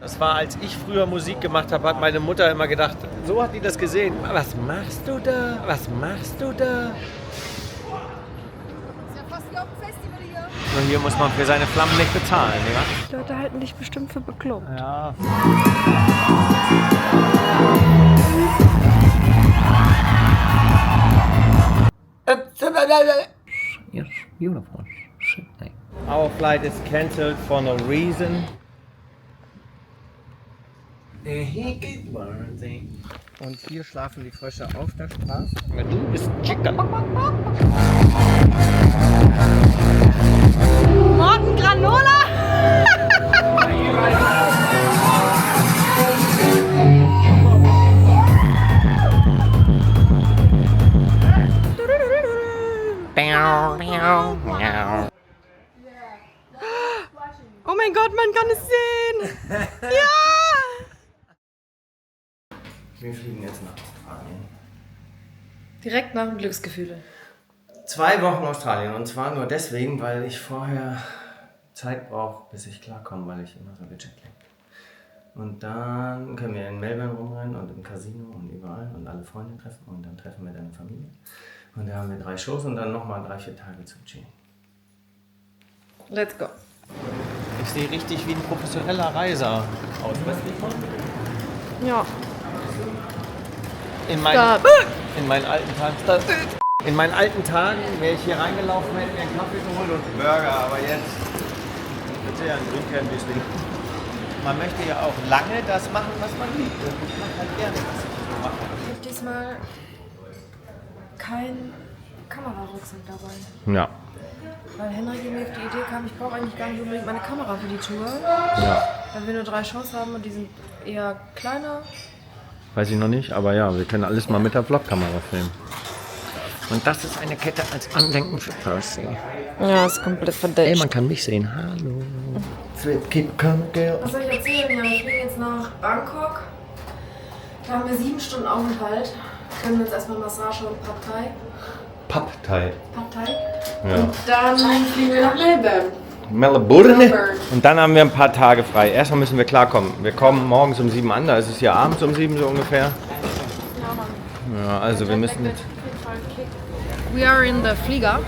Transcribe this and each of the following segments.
Das war, als ich früher Musik gemacht habe, hat meine Mutter immer gedacht, so hat die das gesehen. Was machst du da? Was machst du da? Ist ja fast wie auf dem Festival hier. Und hier muss man für seine Flammen nicht bezahlen, ja? Die Leute halten dich bestimmt für bekloppt. Ja. Yes, beautiful. Our flight is cancelled for no reason. Und hier schlafen die Frösche auf der Straße. Du bist Chicken. Morten Granola! Oh mein Gott, man kann es sehen! Ja! Wir fliegen jetzt nach Australien. Direkt nach dem Glücksgefühle. 2 Wochen Australien. Und zwar nur deswegen, weil ich vorher Zeit brauche, bis ich klarkomme, weil ich immer so gejetlaggt bin. Und dann können wir in Melbourne rumrennen und im Casino und überall und alle Freunde treffen. Und dann treffen wir deine Familie. Und da haben wir 3 Shows und dann nochmal 3-4 Tage zum Chillen. Let's go. Ich sehe richtig wie ein professioneller Reiser aus. Weißt du, wie ich meine? Ja. In meinen alten Tagen wäre ich hier reingelaufen, hätte mir einen Kaffee geholt und einen Burger, aber jetzt bitte ja ein Grünkernbüsli. Man möchte ja auch lange das machen, was man liebt. Und ich mache halt gerne, was ich so mache. Ich habe diesmal kein Kamerarucksack dabei. Ja. Weil Henrik mir auf die Idee kam, ich brauche eigentlich gar nicht unbedingt meine Kamera für die Tour. Ja. Weil wir nur 3 Shows haben und die sind eher kleiner. Weiß ich noch nicht, aber ja, wir können alles mal mit der Vlog-Kamera filmen. Und das ist eine Kette als Andenken für Percy. Ja, ist komplett verdeckt. Ey, man kann mich sehen. Hallo. Keep calm, girl. Was soll ich erzählen? Ja, ich bin jetzt nach Bangkok. Da haben wir 7 Stunden Aufenthalt. Können wir jetzt erstmal Massage und Pad Thai. Pappteil. Pad Thai. Ja. Und dann fliegen wir nach Melbourne. Melbourne. Und dann haben wir ein paar Tage frei. Erstmal müssen wir klarkommen. Wir kommen morgens um 7 an, da ist es ja abends um 7 so ungefähr. Ja, also wir müssen jetzt... We are in the Flieger.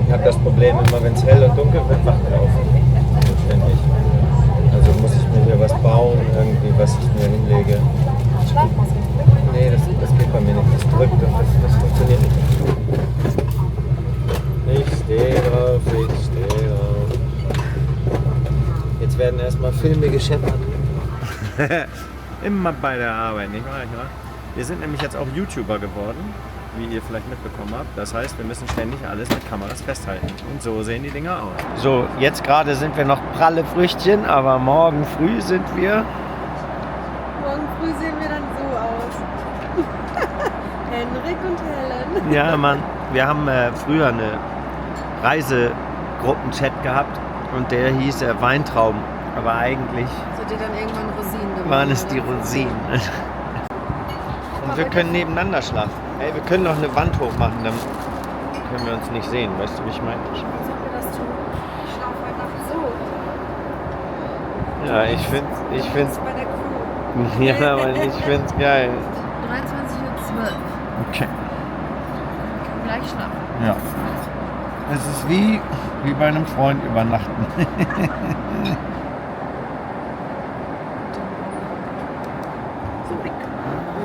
Ich habe das Problem, immer wenn es hell und dunkel wird, wacht er auf. Ständig. Also muss ich mir hier was bauen, irgendwie, was ich mir hinlege. Nee, das geht bei mir nicht. Das drückt und das funktioniert nicht. Ich stehe drauf, ich stehe drauf. Jetzt werden erstmal Filme gescheppert. Immer bei der Arbeit, nicht wahr? Wir sind nämlich jetzt auch YouTuber geworden, wie ihr vielleicht mitbekommen habt. Das heißt, wir müssen ständig alles mit Kameras festhalten. Und so sehen die Dinger aus. So, jetzt gerade sind wir noch pralle Früchtchen, aber morgen früh sind wir... Morgen früh sehen wir dann so aus. Henrik und Helen. Ja, Mann. Wir haben früher eine Reisegruppen-Chat gehabt und der hieß Weintrauben. Aber eigentlich So die dann irgendwann Rosinen geworden. waren es die Rosinen. Und wir können nebeneinander schlafen. Ey, wir können noch eine Wand hochmachen, dann können wir uns nicht sehen. Weißt du, wie ich meine? Als ob wir das tun. Ich schlafe heute Nacht so. Ja, ich find's, Bei der Crew. ja, aber ich find's geil. 23:12 Uhr. Okay. Wir können gleich schlafen. Ja. Es ist wie bei einem Freund übernachten. Wir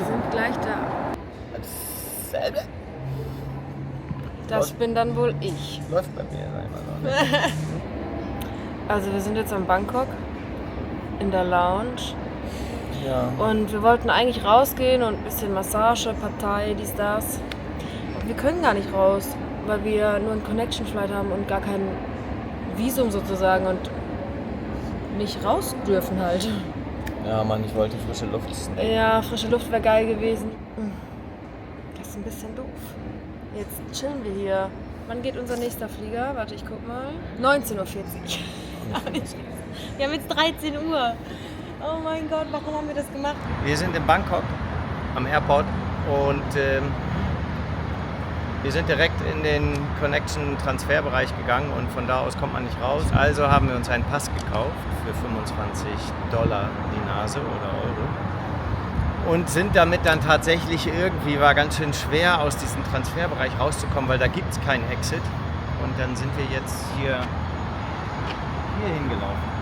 sind gleich da. Das bin dann wohl ich. Läuft bei mir immer noch. Also wir sind jetzt in Bangkok in der Lounge Ja. und wir wollten eigentlich rausgehen und ein bisschen Massage, Partei, dies, das. Und wir können gar nicht raus, weil wir nur einen Connection Flight haben und gar kein Visum sozusagen und nicht raus dürfen halt. Ja, Mann, ich wollte frische Luft. Ja, frische Luft wäre geil gewesen. Das ist ein bisschen doof. Jetzt chillen wir hier. Wann geht unser nächster Flieger? Warte, ich guck mal. 19:40 Uhr. Wir haben jetzt 13 Uhr. Oh mein Gott, warum haben wir das gemacht? Wir sind in Bangkok am Airport und Wir sind direkt in den Connection-Transferbereich gegangen und von da aus kommt man nicht raus. Also haben wir uns einen Pass gekauft für $25 die Nase oder Euro. Und sind damit dann tatsächlich irgendwie, war ganz schön schwer, aus diesem Transferbereich rauszukommen, weil da gibt es keinen Exit. Und dann sind wir jetzt hier hingelaufen.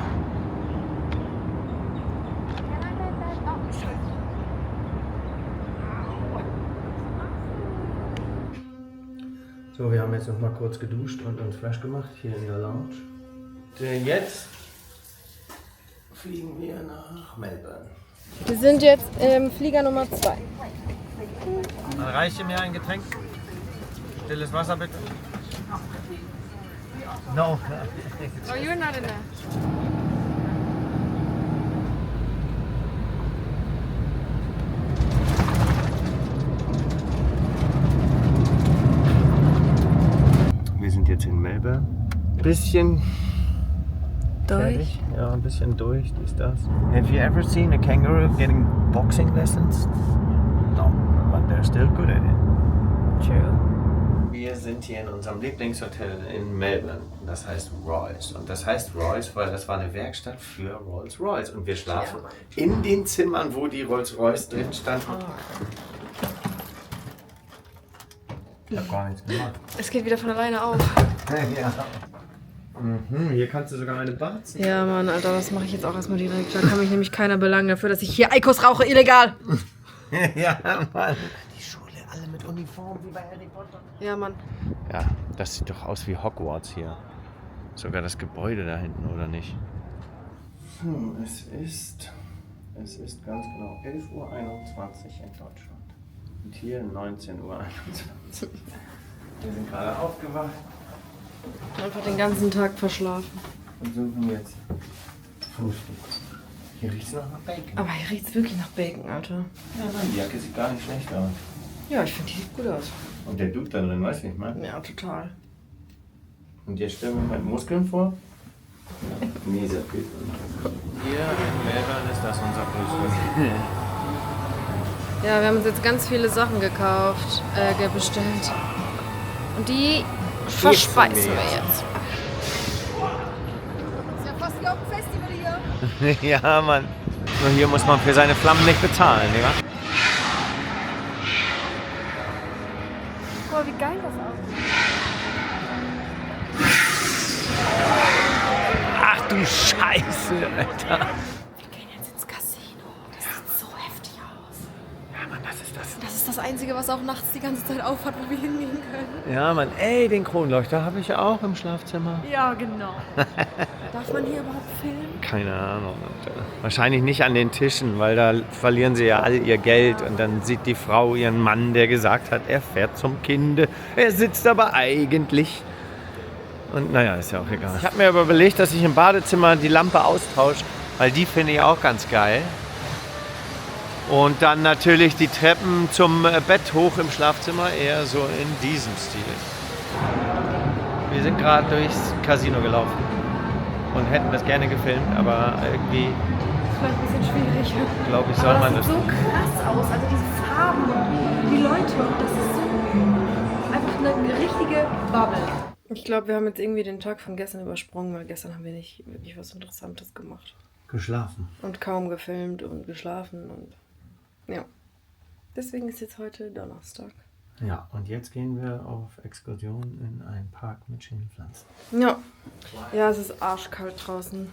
So, wir haben jetzt noch mal kurz geduscht und uns fresh gemacht hier in der Lounge. Denn jetzt fliegen wir nach Melbourne. Wir sind jetzt im Flieger Nummer 2. Dann reicht mir ein Getränk. Stilles Wasser bitte. No. Oh, you're not in there. Wir sind jetzt in Melbourne. Bisschen Durch. Ja, ein bisschen durch, dies, das. Have you ever seen a kangaroo getting boxing lessons? No, but they're still good at it. True. Wir sind hier in unserem Lieblingshotel in Melbourne. Das heißt Royce. Und das heißt Royce, weil das war eine Werkstatt für Rolls-Royce. Und wir schlafen in den Zimmern, wo die Rolls-Royce drin standen. Ich hab gar nichts gemacht. Es geht wieder von alleine auf. Ja. Mhm, hier kannst du sogar eine Barzen. Ja, Mann, Alter, das mache ich jetzt auch erstmal direkt. Da kann mich nämlich keiner belangen dafür, dass ich hier Eikos rauche, illegal. Ja, Mann. Die Schule, alle mit Uniform wie bei Harry Potter. Ja, Mann. Ja, das sieht doch aus wie Hogwarts hier. Sogar das Gebäude da hinten, oder nicht? Es ist ganz genau 11:21 Uhr in Deutschland. Und hier 19:21 Uhr. Wir sind gerade aufgewacht. Einfach den ganzen Tag verschlafen. Und suchen jetzt Frühstück. Hier riecht es noch nach Bacon. Aber hier riecht es wirklich nach Bacon, Alter. Ja, nein, die Jacke sieht gar nicht schlecht aus. Ja, ich finde, die sieht gut aus. Und der Dude da drin, weißt du nicht mal? Ja, total. Und jetzt stellen wir mal Muskeln vor. Mieser Typ. Hier in Melbourne ist das unser Frühstück. Ja, wir haben uns jetzt ganz viele Sachen gekauft, bestellt. Und die verspeisen wir jetzt. Ist ja fast wie auf dem Festival hier. Ja, Mann. Nur hier muss man für seine Flammen nicht bezahlen, ja? Guck mal, wie geil das aussieht. Ach du Scheiße, Alter. Wir gehen jetzt ins Casino. Das sieht so heftig aus. Ja, Mann, das ist das. Das ist das Einzige, was auch nachts die ganze Zeit aufhat, wo wir hingehen können. Ja, Mann, ey, den Kronleuchter habe ich ja auch im Schlafzimmer. Ja, genau. Darf man hier überhaupt filmen? Keine Ahnung. Wahrscheinlich nicht an den Tischen, weil da verlieren sie ja all ihr Geld. Und dann sieht die Frau ihren Mann, der gesagt hat, er fährt zum Kinde. Er sitzt aber eigentlich. Und naja, ist ja auch egal. Ich habe mir aber überlegt, dass ich im Badezimmer die Lampe austausche, weil die finde ich auch ganz geil. Und dann natürlich die Treppen zum Bett hoch im Schlafzimmer eher so in diesem Stil. Wir sind gerade durchs Casino gelaufen und hätten das gerne gefilmt, aber irgendwie, Das ist vielleicht ein bisschen schwierig. glaube ich, soll man das. sieht so krass aus. Also diese Farben und die Leute. Und das ist so einfach eine richtige Bubble. Ich glaube, wir haben jetzt irgendwie den Tag von gestern übersprungen, weil gestern haben wir nicht wirklich was Interessantes gemacht. Geschlafen. Und kaum gefilmt und geschlafen und ja. Deswegen ist jetzt heute Donnerstag. Ja, und jetzt gehen wir auf Exkursion in einen Park mit schönen Pflanzen. Ja. Ja, es ist arschkalt draußen.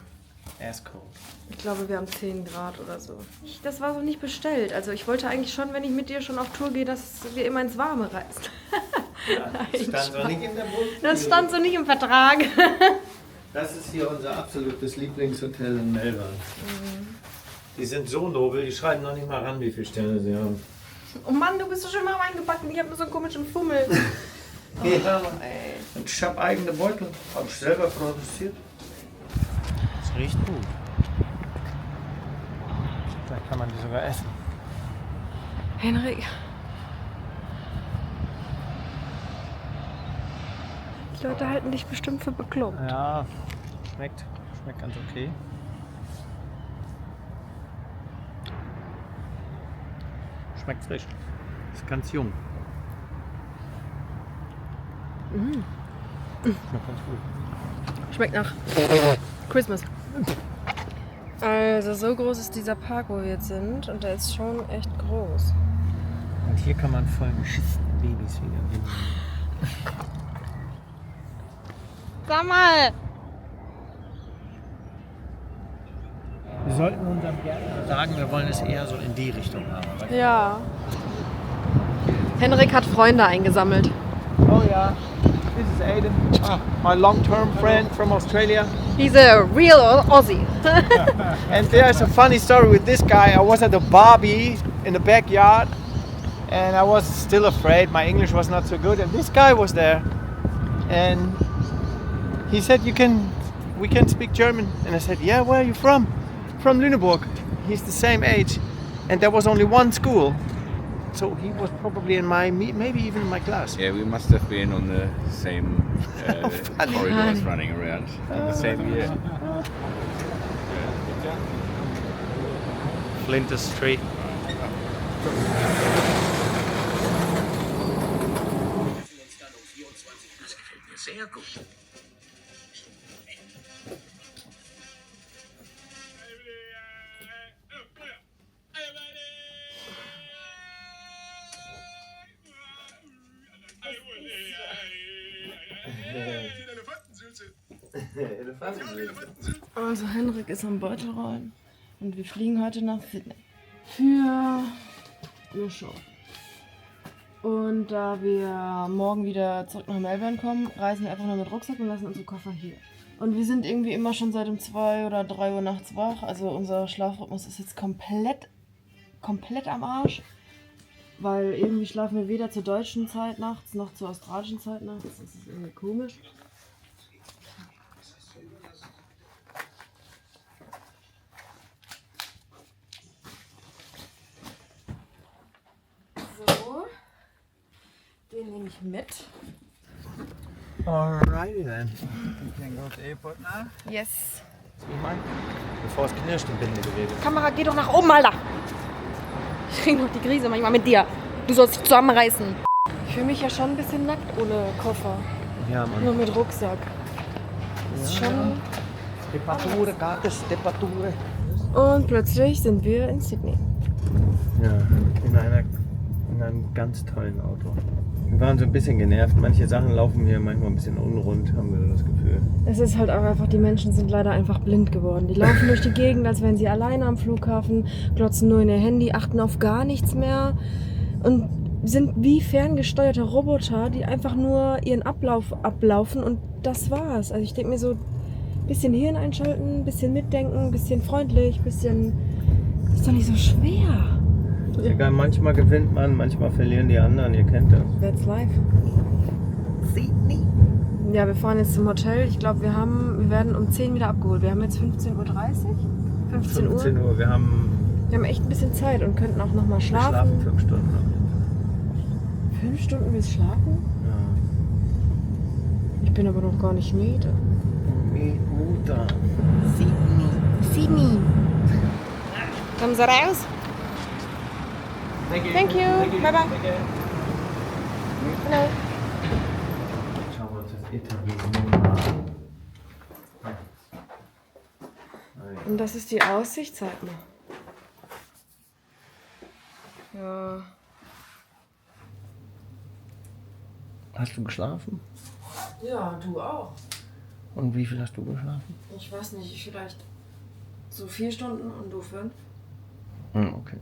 Ass cold. Ich glaube, wir haben 10 Grad oder so. Das war so nicht bestellt. Also ich wollte eigentlich schon, wenn ich mit dir schon auf Tour gehe, dass wir immer ins Warme reisen. Ja, das stand so nicht in der Buch. Das stand so nicht im Vertrag. Das ist hier unser absolutes Lieblingshotel in Melbourne. Die sind so nobel, die schreiben noch nicht mal ran, wie viele Sterne sie haben. Oh Mann, du bist so schön warm eingepackt und ich habe nur so einen komischen Fummel. Ja, ey. Und ich habe eigene Beutel, habe ich selber produziert. Das riecht gut. Vielleicht kann man die sogar essen. Henrik. Die Leute halten dich bestimmt für bekloppt. Ja, schmeckt ganz okay. Schmeckt frisch. Ist ganz jung. Schmeckt nach Christmas. Also so groß ist dieser Park, wo wir jetzt sind, und der ist schon echt groß. Und hier kann man voll beschissene Babys wieder finden. Sag mal! Wir sollten unserem Gärtner sagen, wir wollen es eher so in die Richtung haben. Ja. Henrik hat Freunde eingesammelt. Oh yeah, this is Aiden, my long-term friend from Australia. He's a real Aussie. And there's a funny story with this guy. I was at a barbie in the backyard and I was still afraid. My English was not so good and this guy was there. And he said, we can speak German. And I said, yeah, where are you from? From Lüneburg. He's the same age. And there was only one school. So he was probably in maybe even in my class. Yeah, we must have been on the same corridors running around in the same year. Flinders Street. Sehr gut. Also Henrik ist am Beutel rollen und wir fliegen heute nach Sydney für eine Show. Und da wir morgen wieder zurück nach Melbourne kommen, reisen wir einfach nur mit Rucksack und lassen unsere Koffer hier. Und wir sind irgendwie immer schon seit um 2 oder 3 Uhr nachts wach. Also unser Schlafrhythmus ist jetzt komplett am Arsch. Weil irgendwie schlafen wir weder zur deutschen Zeit nachts noch zur australischen Zeit nachts. Das ist irgendwie komisch. So, den nehme ich mit. Alrighty then. We can go to the airport now. Yes. Bevor es knirscht im Bindegewebe. Kamera, geh doch nach oben, Alter! Ich krieg noch die Krise manchmal mit dir. Du sollst dich zusammenreißen. Ich fühle mich ja schon ein bisschen nackt ohne Koffer. Ja, Mann. Nur mit Rucksack. Das ist schon... Temperatur, Gattes, Temperatur. Und plötzlich sind wir in Sydney. Ja, in einem ganz tollen Auto. Wir waren so ein bisschen genervt. Manche Sachen laufen hier manchmal ein bisschen unrund, haben wir das Gefühl. Es ist halt auch einfach, die Menschen sind leider einfach blind geworden. Die laufen durch die Gegend, als wären sie alleine am Flughafen, glotzen nur in ihr Handy, achten auf gar nichts mehr und sind wie ferngesteuerte Roboter, die einfach nur ihren Ablauf ablaufen und das war's. Also ich denke mir so, ein bisschen Hirn einschalten, ein bisschen mitdenken, ein bisschen freundlich, ein bisschen... Ist doch nicht so schwer. Egal, manchmal gewinnt man, manchmal verlieren die anderen, ihr kennt das. That's life. Sydney. Ja, wir fahren jetzt zum Hotel. Ich glaube, wir werden um 10 wieder abgeholt. Wir haben jetzt 15.30 Uhr? 15 Uhr? 15 Uhr, wir haben echt ein bisschen Zeit und könnten auch noch mal wir schlafen. schlafen 5 Stunden. 5 Stunden willst du schlafen? Ja. Ich bin aber noch gar nicht müde. Mutter. Sydney. Kommen Sie raus? Thank you. Bye bye. Hello. Schauen wir uns das Etablissement an. Und das ist die Aussicht, zeig mal. Ja. Hast du geschlafen? Ja, du auch. Und wie viel hast du geschlafen? Ich weiß nicht, vielleicht so 4 Stunden und du 5. Okay.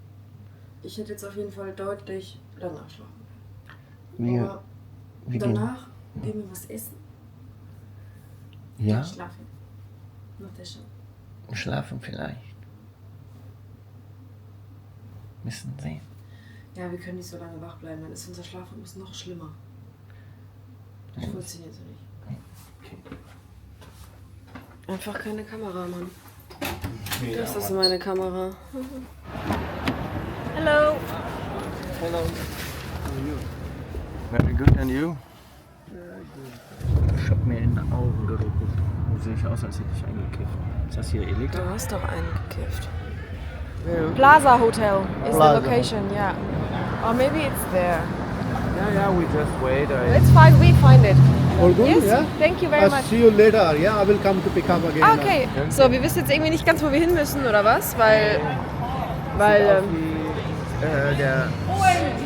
Ich hätte jetzt auf jeden Fall deutlich länger schlafen. Wie gehen? Danach gehen wir was essen. Ja, Und schlafen. Nach der Show. schlafen vielleicht. Müssen sehen. Ja, wir können nicht so lange wach bleiben, dann ist unser Schlafrhythmus noch schlimmer. Das funktioniert so nicht. Okay. Einfach keine Kamera, Mann. Das ist meine Kamera. Hello. Hello. Very good, and you? Ich hab mir in den Augen geruckelt. So sehe ich aus, als hätte ich eingekifft. Ist das hier Du illegal? hast doch eingekifft. Plaza Hotel is Plaza. the location, yeah. Or maybe it's there. Yeah, we just wait. It's fine, we find it. All good? Yes, Yeah. thank you very I'll much. see you later. Yeah, I will come to pick up again. Ah, okay. So, wir wissen jetzt irgendwie nicht ganz, wo wir hin müssen, oder was? Weil Der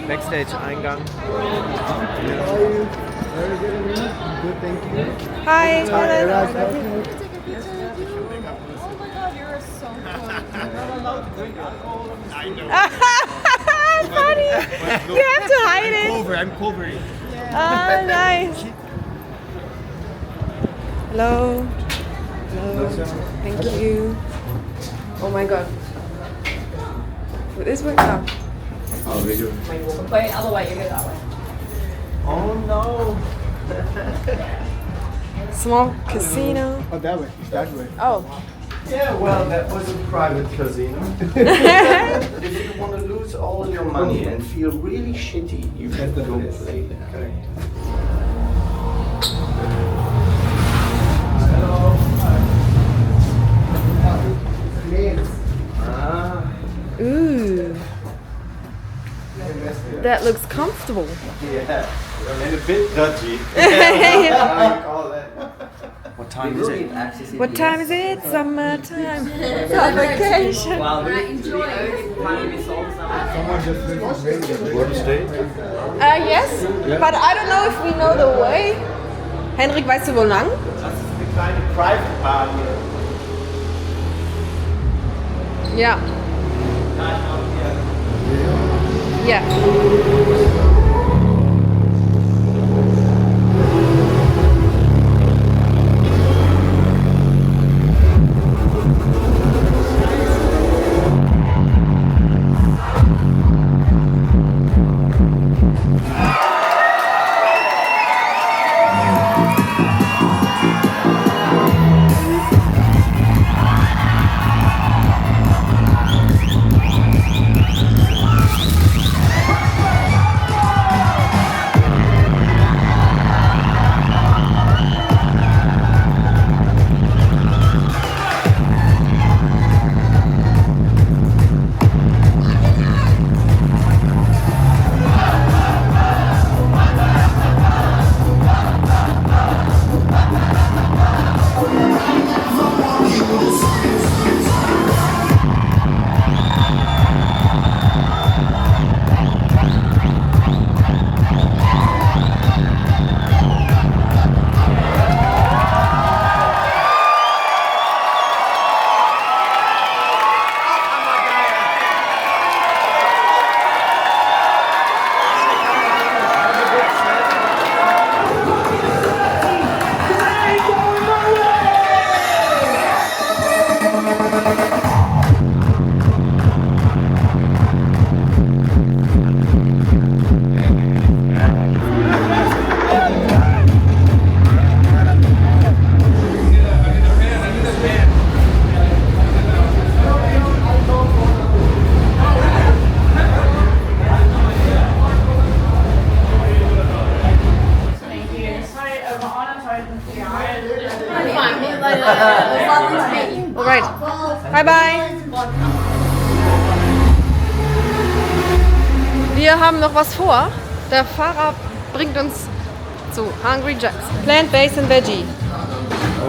Backstage-Eingang. Good, thank you. Hi, hello. Funny. You have to hide it. I'm covering. Ah, nice. Hello. Hello. Thank you. Oh my god. Will this work now? Wait, other way, you go that way. Oh no. Small casino. Oh, that way. It's that way. Oh. Yeah, well, that was a private casino. If you want to lose all your money and feel really shitty, you can go play there. Ooh. That looks comfortable. Yeah, and a bit dodgy. What time is it? What time is it? Summertime. Vacation. Yes, but I don't know if we know the way. Henrik, weißt du wo lang? Das ist eine kleine Private Bar hier. Ja. Ja. Alright. Bye bye. Wir haben noch was vor. Der Fahrer bringt uns zu Hungry Jacks. Plant-based and veggie.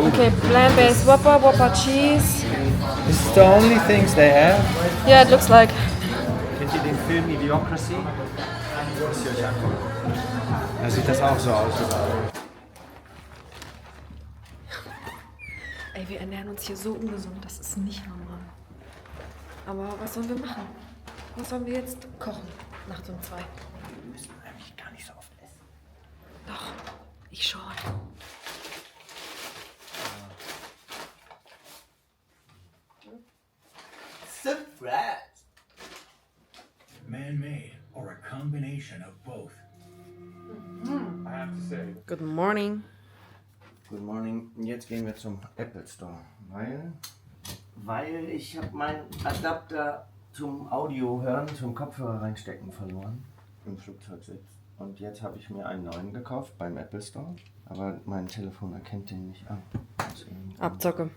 Okay, plant-based Whopper cheese. This is the only things they have. Yeah, it looks like. Kennt ihr den Film Idiocracy? Müsst ihr euch angucken. Da sieht das auch so aus. Ey, wir ernähren uns hier so ungesund, das ist nicht normal. Aber was sollen wir machen? Was sollen wir jetzt kochen? Nachts um 2. Wir müssen eigentlich gar nicht so oft essen. Doch, ich schon. Surprise! Man-made or a combination of both. I have to say. Good morning. Good morning. Jetzt gehen wir zum Apple Store, weil ich habe meinen Adapter zum Audio hören, zum Kopfhörer reinstecken verloren im Flugzeugsitz. Und jetzt habe ich mir einen neuen gekauft beim Apple Store, aber mein Telefon erkennt den nicht ab. Deswegen. Abzocke.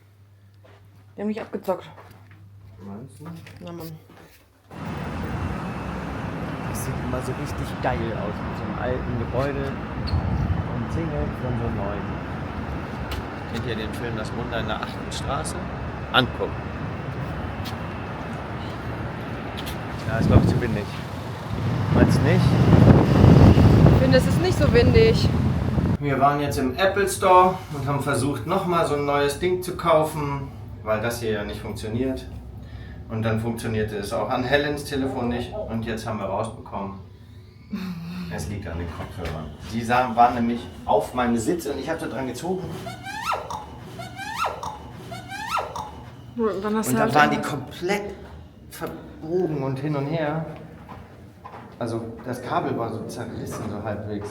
Die haben mich abgezockt. Meinst du? Na Mann. Das sieht immer so richtig geil aus mit so einem alten Gebäude. Und umzingelt von so Leuten. Kennt ihr den Film Das Wunder in der 8. Straße? Angucken. Ja, ist glaube ich zu windig. Meinst du nicht? Ich finde, es ist nicht so windig. Wir waren jetzt im Apple Store und haben versucht, nochmal so ein neues Ding zu kaufen, weil das hier ja nicht funktioniert. Und dann funktionierte es auch an Helens Telefon nicht. Und jetzt haben wir rausbekommen, es liegt an den Kopfhörern. Die waren nämlich auf meinem Sitz und ich habe da dran gezogen. Und dann waren die komplett verbogen und hin und her. Also das Kabel war so zerrissen, so halbwegs.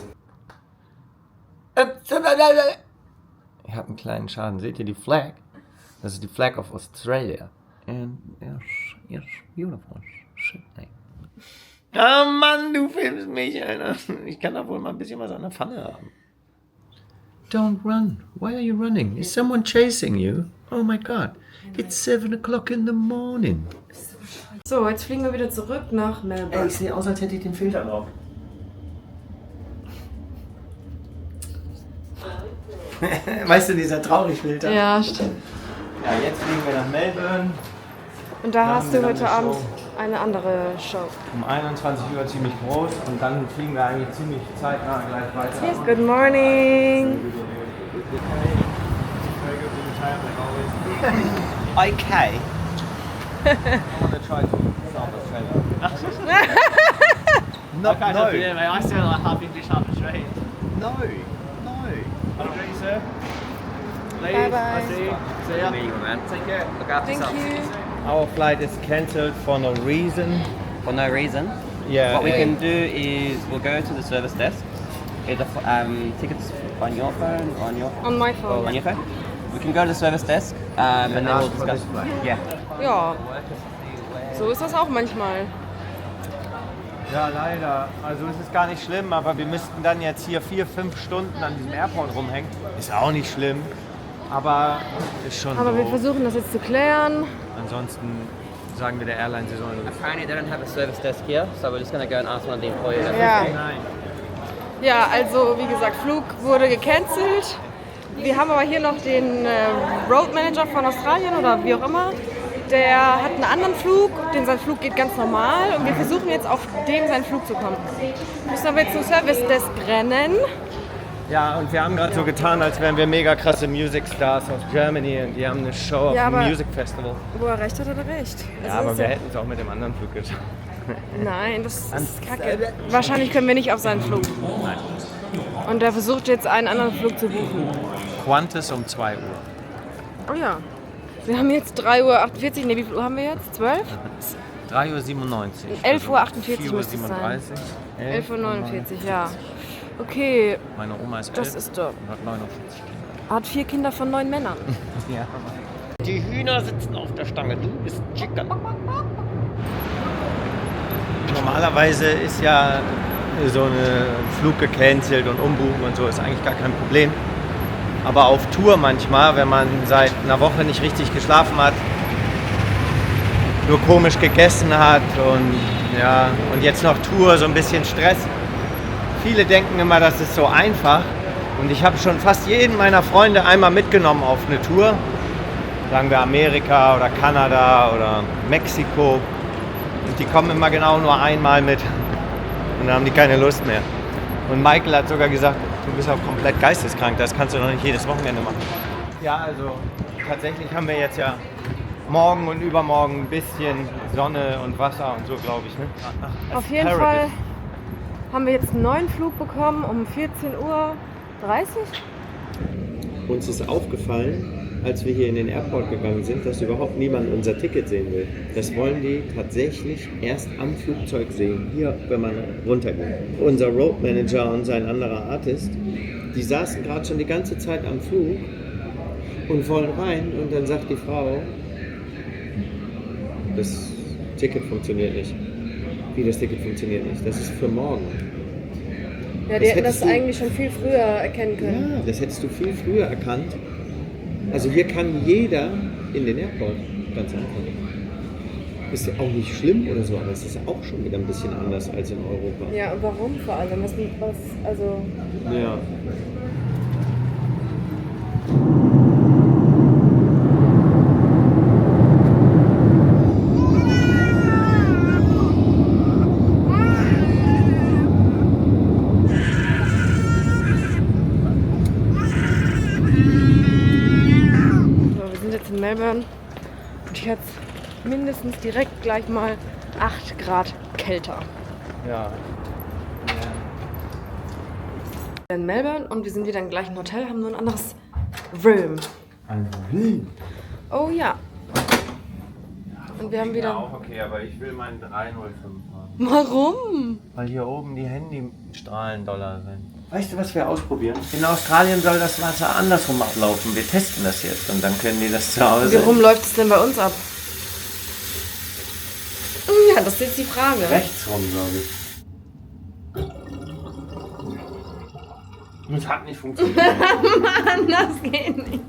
Ich habe einen kleinen Schaden. Seht ihr die Flag? Das ist die Flag of Australia. And it's beautiful. Shit, ey. Ah Mann, du filmst mich, Alter. Ich kann da wohl mal ein bisschen was an der Pfanne haben. Don't run. Why are you running? Is someone chasing you? Oh my God. It's 7 o'clock in the morning. So, jetzt fliegen wir wieder zurück nach Ey, Melbourne. ich sehe aus, als hätte ich den Filter drauf. Weißt du, dieser Traurig-Filter? Ja, stimmt. Ja, jetzt fliegen wir nach Melbourne. Und da Da hast haben du wir dann heute eine Abend Show. eine andere Show. Um 21 Uhr ziemlich groß und dann fliegen wir eigentlich ziemlich zeitnah gleich weiter. Yes, good morning. Okay. I want to try to South Australia. No, no. I sound like half English, half Australian. No. Okay, sir. Bye bye. I see you. See ya. Take care. Look after Thank yourself. you. Our flight is cancelled for no reason. For no reason. Yeah. What we can do is we'll go to the service desk, get the tickets on your phone, On my or phone. on your phone. We can go to the service desk and then we'll ask for discuss. this flight. Yeah. Ja, so ist das auch manchmal. Ja, leider. Also es ist gar nicht schlimm, aber wir müssten dann jetzt hier 4-5 Stunden an diesem Airport rumhängen. Ist auch nicht schlimm, aber ist schon Aber wir doof. versuchen das jetzt zu klären. Ansonsten sagen wir der Airline, sie sollen uns... Apparently they don't have a service desk here, so we're just going to go and ask one of the employees. Ja. Nein. Ja, also wie gesagt, Flug wurde gecancelt. Wir haben aber hier noch den Road Manager von Australien oder wie auch immer. Der hat einen anderen Flug, sein Flug geht ganz normal und wir versuchen jetzt auf dem seinen Flug zu kommen. Wir müssen aber jetzt zum Service Desk rennen. Ja, und wir haben gerade so getan, als wären wir mega krasse Music Stars aus Germany und die haben eine Show auf Ja, dem aber- Music Festival. Wo er recht hat, hat er recht. Ja, Also aber ist wir hätten es auch mit dem anderen Flug geschafft. Nein, das ist kacke. Wahrscheinlich können wir nicht auf seinen Flug. Nein. Und er versucht jetzt einen anderen Flug zu buchen. Qantas um 2 Uhr. Oh ja. Wir haben jetzt 3:48 Uhr. Ne, wie viel Uhr haben wir jetzt? 12? 3:97 Uhr. 11:48 Uhr müsste es 4:37 sein. Uhr. 11:49 Uhr, ja. Okay, Meine Oma ist das 11 ist doch. und hat 49 Kinder. Hat 4 Kinder von 9 Männern. Ja. Die Hühner sitzen auf der Stange, du bist Chicken. Normalerweise ist ja so ein Flug gecancelt und umbuchen und so ist eigentlich gar kein Problem. Aber auf Tour manchmal, wenn man seit einer Woche nicht richtig geschlafen hat, nur komisch gegessen hat und jetzt noch Tour, so ein bisschen Stress. Viele denken immer, das ist so einfach. Und ich habe schon fast jeden meiner Freunde einmal mitgenommen auf eine Tour. Sagen wir Amerika oder Kanada oder Mexiko. Und die kommen immer genau nur einmal mit. Und dann haben die keine Lust mehr. Und Michael hat sogar gesagt, du bist auch komplett geisteskrank, das kannst du doch nicht jedes Wochenende machen. Ja, also tatsächlich haben wir jetzt ja morgen und übermorgen ein bisschen Sonne und Wasser und so, glaube ich. Ne? Auf jeden Fall haben wir jetzt einen neuen Flug bekommen um 14:30 Uhr. Uns ist aufgefallen, als wir hier in den Airport gegangen sind, dass überhaupt niemand unser Ticket sehen will. Das wollen die tatsächlich erst am Flugzeug sehen, hier, wenn man runtergeht. Unser Road Manager und sein anderer Artist, die saßen gerade schon die ganze Zeit am Flug und wollen rein und dann sagt die Frau, das Ticket funktioniert nicht. Wie, das Ticket funktioniert nicht? Das ist für morgen. Ja, die hätten das eigentlich schon viel früher erkennen können. Ja, das hättest du viel früher erkannt. Also hier kann jeder in den Airport, ganz einfach. Ist ja auch nicht schlimm oder so, aber es ist auch schon wieder ein bisschen anders als in Europa. Ja, und warum vor allem? Also, Ja. Melbourne. Und jetzt mindestens direkt gleich mal 8 Grad kälter. Ja. In Melbourne und wir sind wieder im gleichen Hotel, haben nur ein anderes Room. Ein Room? Oh ja. Und wir haben wieder... auch okay, aber ich will meinen 305 haben. Warum? Weil hier oben die Handystrahlen doller sind. Weißt du, was wir ausprobieren? In Australien soll das Wasser andersrum ablaufen. Wir testen das jetzt und dann können die das zu Hause. Wie rum läuft es denn bei uns ab? Ja, das ist jetzt die Frage. Rechts rum, glaube ich. Das hat nicht funktioniert. Mann, das geht nicht.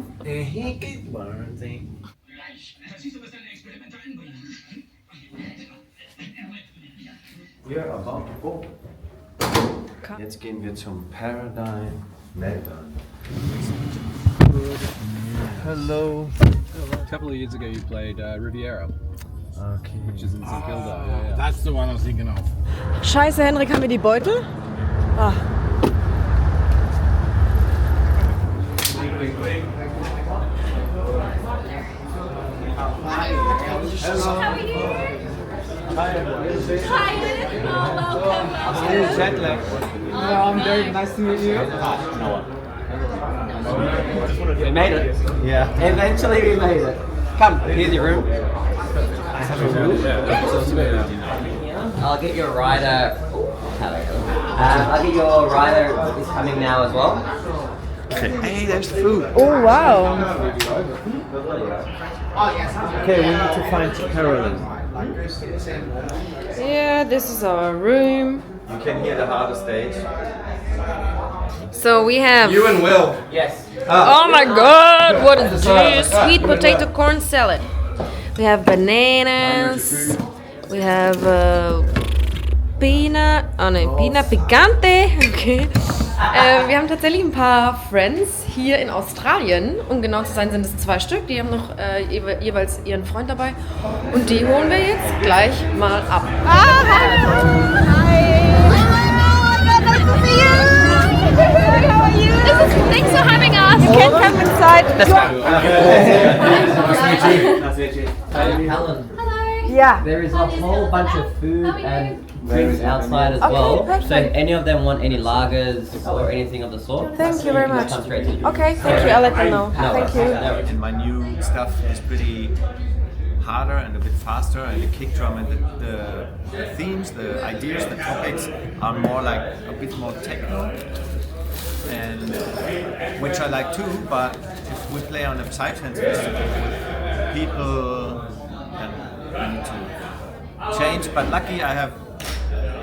We're about to go. Jetzt gehen wir zum Paradigm Melbourne. Hello. A couple of years ago, you played Riviera, Okay. which is in St Kilda. Yeah, yeah. That's the one I was thinking of. Scheiße, Henrik, haben wir die Beutel? Ah. Jet lag. I'm Derek. Nice to meet you. We made it. Yeah. Eventually we made it. Come, here's your room. I'll get your rider. I'll get your rider is coming now as well. Hey, there's the food. Oh, wow. Okay, we need to find Carolyn. Yeah, this is our room. You can hear the harder stage. So we have... You and Will. Yes. Oh my god, what is this? Sweet potato corn salad. We have bananas. We have pina picante. Okay. Wir haben tatsächlich ein paar Friends hier in Australien. Um genau zu sein, sind es 2 Stück. Die haben noch jeweils ihren Freund dabei. Und die holen wir jetzt gleich mal ab. Thanks for having us. You can come inside. Let's go. Helen. Hello. Yeah. There is a whole bunch of food and drinks outside as well. perfect. So if any of them want any lagers or anything of the sort, Thank you very can much. come straight to you. Okay, thank you. I'll let them know. No Thank worries. you. No worries. And my new stuff is pretty harder and a bit faster, and the kick drum and the themes, the ideas, the topics are more like a bit more techno, and which I like too. But if we play on a Psytrance festival with people, then I need to change. But lucky I have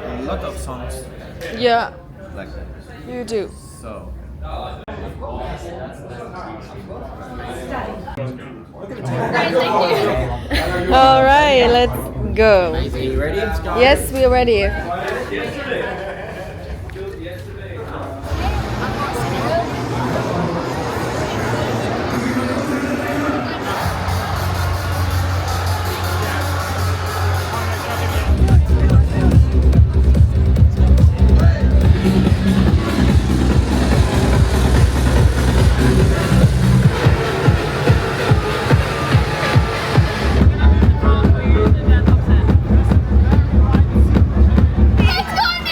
a lot of songs Yeah, like that. you do. So. All right, let's go. Are you ready? Yes, we are ready. It's gone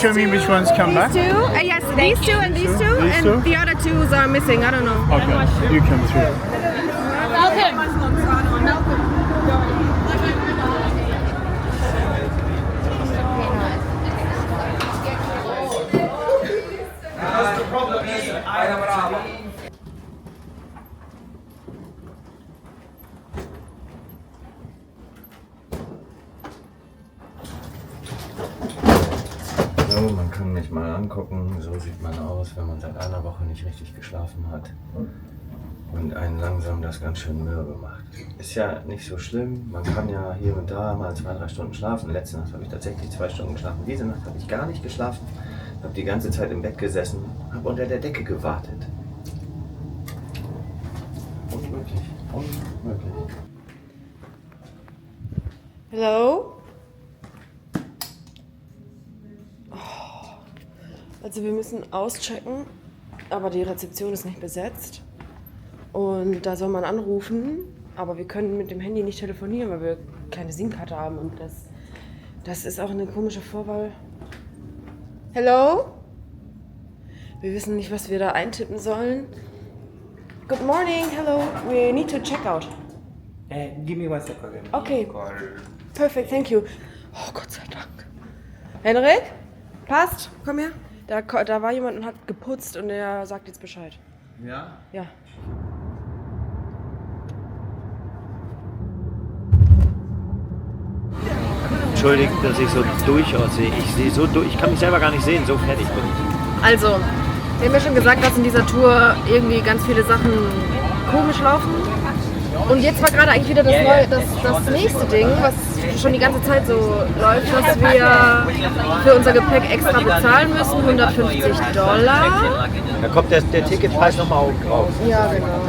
show me which ones come back? These two? Yes, these two and these two, These and two? the other two are missing. I don't know. Okay, you come through. So, man kann mich mal angucken. So sieht man aus, wenn man seit einer Woche nicht richtig geschlafen hat. Und einen langsam das ganz schön mürbe macht. Ist ja nicht so schlimm. Man kann ja hier und da mal 2-3 Stunden schlafen. Letzte Nacht habe ich tatsächlich 2 Stunden geschlafen. Diese Nacht habe ich gar nicht geschlafen. Habe die ganze Zeit im Bett gesessen. Habe unter der Decke gewartet. Unmöglich. Unmöglich. Hello? Also wir müssen auschecken, aber die Rezeption ist nicht besetzt. Und da soll man anrufen, aber wir können mit dem Handy nicht telefonieren, weil wir keine SIM-Karte haben. Und das ist auch eine komische Vorwahl. Hello? Wir wissen nicht, was wir da eintippen sollen. Good morning, hello. We need to check out. Give me 1 second. Okay. Perfect, thank you. Oh, Gott sei Dank. Henrik? Passt? Komm her. Da war jemand und hat geputzt und der sagt jetzt Bescheid. Ja? Ja. Entschuldigt, dass ich so durch aussehe. Ich sehe so durch, ich kann mich selber gar nicht sehen, so fertig bin ich. Also, wir haben ja schon gesagt, dass in dieser Tour irgendwie ganz viele Sachen komisch laufen. Und jetzt war gerade eigentlich wieder das nächste Ding, was schon die ganze Zeit so läuft, dass wir für unser Gepäck extra bezahlen müssen, $150. Da kommt der Ticketpreis nochmal oben drauf. Ja, genau.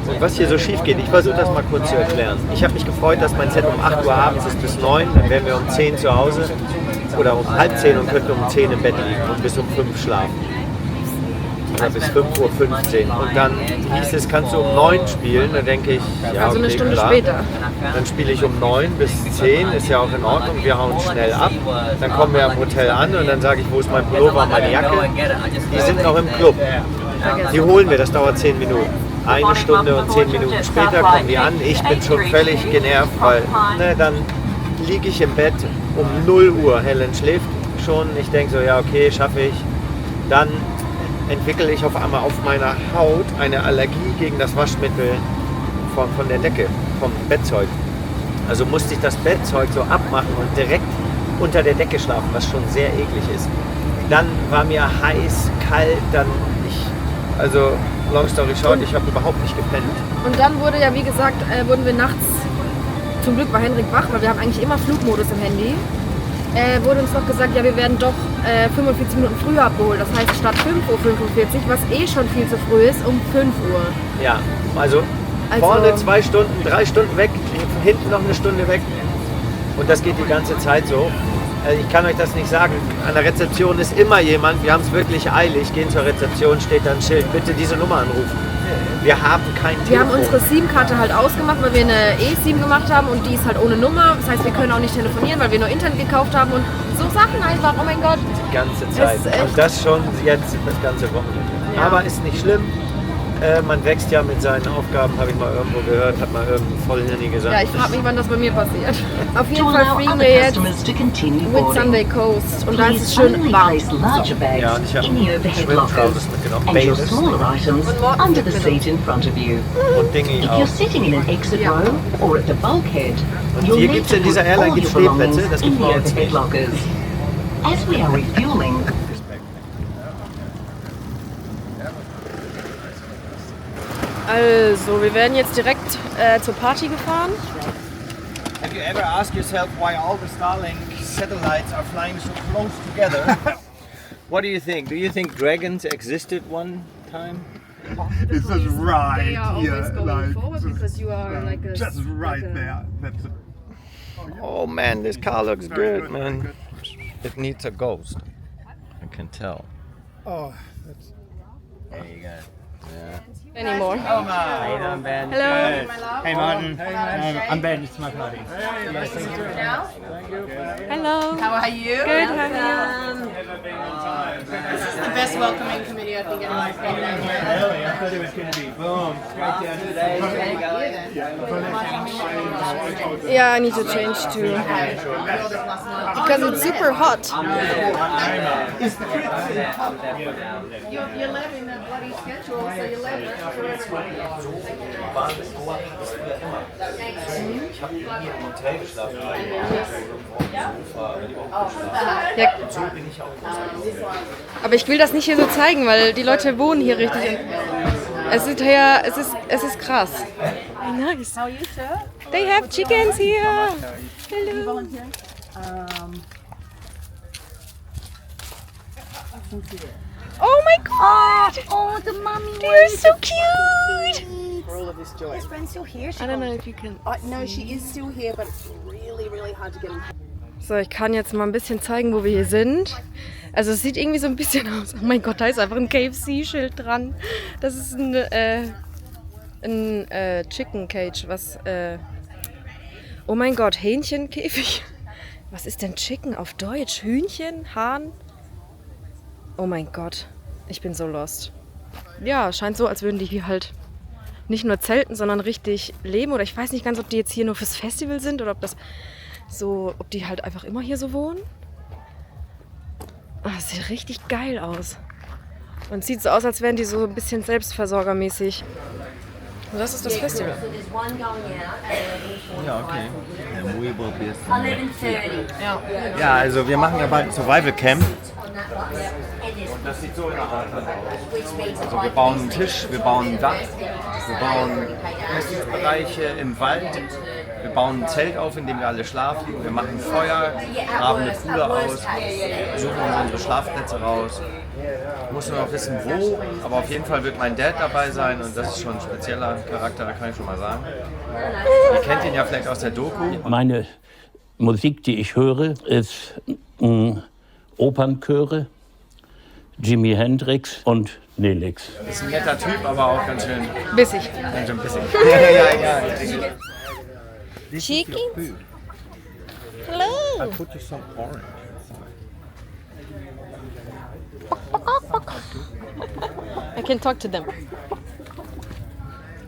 Und was hier so schief geht, ich versuche das mal kurz zu erklären. Ich habe mich gefreut, dass mein Set um 8 Uhr abends ist bis 9, dann wären wir um 10 zu Hause oder um halb 10 und könnten um 10 im Bett liegen und bis um 5 schlafen. Oder bis 5:15 Uhr. Und dann hieß es, kannst du um 9 spielen? Dann denke ich, ja, Also okay, eine Stunde klar. später. Dann spiele ich um 9 bis 10, ist ja auch in Ordnung, wir hauen schnell ab. Dann kommen wir am Hotel an und dann sage ich, wo ist mein Pullover, meine Jacke? Die sind noch im Club. Die holen wir, das dauert 10 Minuten. 1 Stunde und 10 Minuten später kommen die an. Ich bin schon völlig genervt, weil dann liege ich im Bett um 0 Uhr. Helen schläft schon. Ich denke so, ja okay, schaffe ich. Dann entwickle ich auf einmal auf meiner Haut eine Allergie gegen das Waschmittel von der Decke, vom Bettzeug. Also musste ich das Bettzeug so abmachen und direkt unter der Decke schlafen, was schon sehr eklig ist. Dann war mir heiß, kalt, also long story short, ich habe überhaupt nicht gepennt. Und dann wurde ja, wie gesagt, wurden wir nachts, zum Glück war Henrik wach, weil wir haben eigentlich immer Flugmodus im Handy, wurde uns noch gesagt, ja wir werden doch 45 Minuten früher abgeholt. Das heißt statt 5:45 Uhr, was eh schon viel zu früh ist, um 5 Uhr. Ja, also vorne 2 Stunden, 3 Stunden weg, hinten noch eine Stunde weg. Und das geht die ganze Zeit so. Ich kann euch das nicht sagen. An der Rezeption ist immer jemand, wir haben es wirklich eilig, gehen zur Rezeption, steht da ein Schild, bitte diese Nummer anrufen. Wir haben kein Telefon. Wir haben unsere SIM-Karte halt ausgemacht, weil wir eine E-SIM gemacht haben und die ist halt ohne Nummer. Das heißt, wir können auch nicht telefonieren, weil wir nur Internet gekauft haben und so Sachen einfach, oh mein Gott. Die ganze Zeit. Und das schon jetzt das ganze Wochenende. Ja. Aber ist nicht schlimm. Man wächst ja mit seinen Aufgaben, habe ich mal irgendwo gehört, hat mal irgendein Vollhirni gesagt. Ja, ich frage mich, wann das bei mir passiert. Auf jeden Fall fliegen wir jetzt mit Sunday Coast und da ist es schön warm. So. Ja, und ich habe Schwimmtrousers mitgenommen, Baileys und Dingy auch. Und hier gibt es in dieser Airline Stehplätze, das gibt bei uns nicht. Also, wir werden jetzt direkt zur Party gefahren. Have you ever asked yourself why all the Starlink satellites are flying so close together? What do you think? Do you think dragons existed one time? It's just right They are always here, going like forward because you are like a... just right there. That's Oh man, this car looks Very good, good, man. very It needs a ghost. I can tell. oh, that's There you go. Anymore. How you doing, Ben? Hello. Hey Martin, I'm Ben, it's my party. Hello. How are you? Good. How are you? This is the best welcoming committee I think anyone's been in here. Really? I thought it was going to be boom, straight down. Yeah, I need to change too. Because it's super hot. You're late in the bloody schedule, so you're late. Ja. Aber ich will das nicht hier so zeigen, weil die Leute wohnen hier richtig. Es ist krass. Nice. How are you, sir? They have chickens here. Hello. Oh my god! Oh, the mummy. They're so cute! For all of this joy. Is Fran still here? I don't know if you can. No, she is still here, but it's really, really hard to get in. So, ich kann jetzt mal ein bisschen zeigen, wo wir hier sind. Also es sieht irgendwie so ein bisschen aus. Oh mein Gott, da ist einfach ein KFC-Schild dran. Das ist ein Chicken Cage, oh mein Gott, Hähnchenkäfig. Was ist denn Chicken auf Deutsch? Hühnchen? Hahn? Oh mein Gott, ich bin so lost. Ja, scheint so, als würden die hier halt nicht nur zelten, sondern richtig leben. Oder ich weiß nicht ganz, ob die jetzt hier nur fürs Festival sind oder ob die halt einfach immer hier so wohnen. Das sieht richtig geil aus. Und es sieht so aus, als wären die so ein bisschen selbstversorgermäßig. Und das ist das Festival. Ja, okay. Ja, also wir machen ja bald ein Survival Camp. Und das sieht so in der Art aus. Also wir bauen einen Tisch, wir bauen ein Dach, wir bauen Essensbereiche im Wald, wir bauen ein Zelt auf, in dem wir alle schlafen, wir machen Feuer, graben eine Kuhle aus, suchen uns unsere Schlafplätze raus. Ich muss nur noch wissen, wo, aber auf jeden Fall wird mein Dad dabei sein und das ist schon ein spezieller Charakter, kann ich schon mal sagen. Ihr kennt ihn ja vielleicht aus der Doku. Meine Musik, die ich höre, ist Opernchöre, Jimi Hendrix und Nelix. Ist ein netter Typ, aber auch ganz schön bissig. Ganz schön bissig. Ja. Chicken? Hello. I put you some orange. I can talk to them.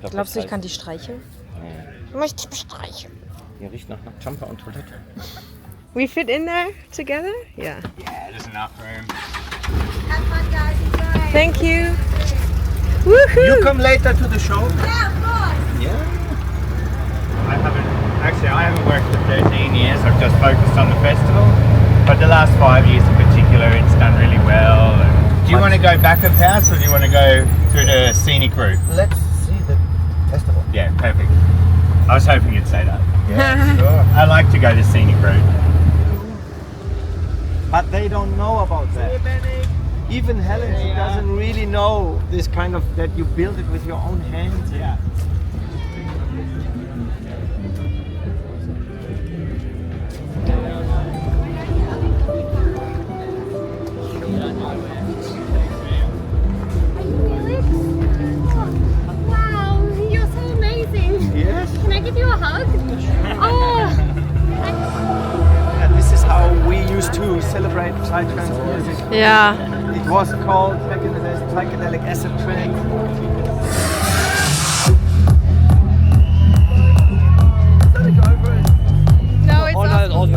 Glaubst du, ich kann die streicheln? Ich möchte die bestreicheln. Hier riecht nach Jumper und Toilette. We fit in there together? Yeah. Yeah, there's enough room. Have fun, guys. Enjoy. Thank you. Woohoo! You come later to the show? Yeah, of course. I haven't worked for 13 years, I've just focused on the festival. But the last 5 years in particular, it's done really well. Do you want to go back of house or do you want to go through the scenic route? Let's see the festival. Yeah, perfect. I was hoping you'd say that. Yeah, sure. I like to go the scenic route. But they don't know about that. Even Helen, she doesn't really know this kind of, that you build it with your own hands. Yeah. Wow, you're so amazing. Yes. Can I give you a hug? Oh. And this is how we used to celebrate psytrance music. Ja. It was called back in the days psychedelic acid trip. No, it's all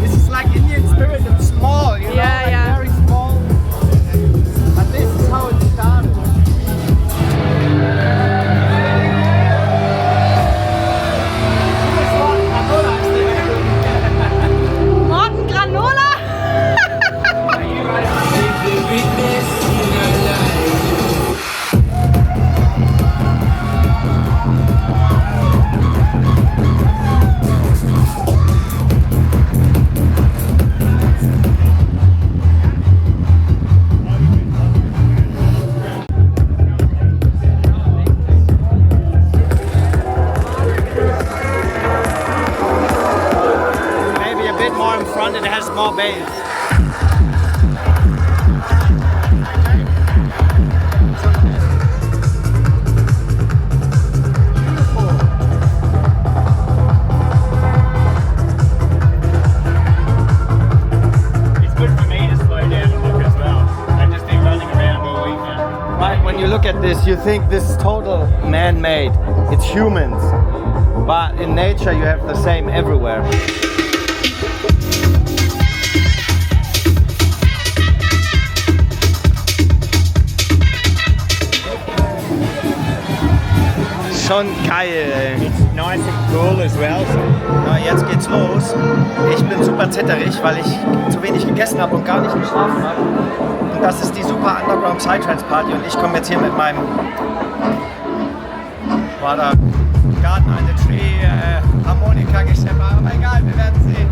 This is like Indian spirit, it's small, you know, Yeah, like yeah. very small. But this is how it started. you think this is total man-made. It's humans. But in nature you have the same everywhere. Schon geil, ey. It's nice and cool as well. So. Na, jetzt geht's los. Ich bin super zitterig, weil ich zu wenig gegessen habe und gar nicht geschlafen habe. Und das ist die Super Underground Psytrance Party und ich komme jetzt hier mit meinem Garden eine Tree Harmonika Geschäfer. Aber egal, wir werden sehen.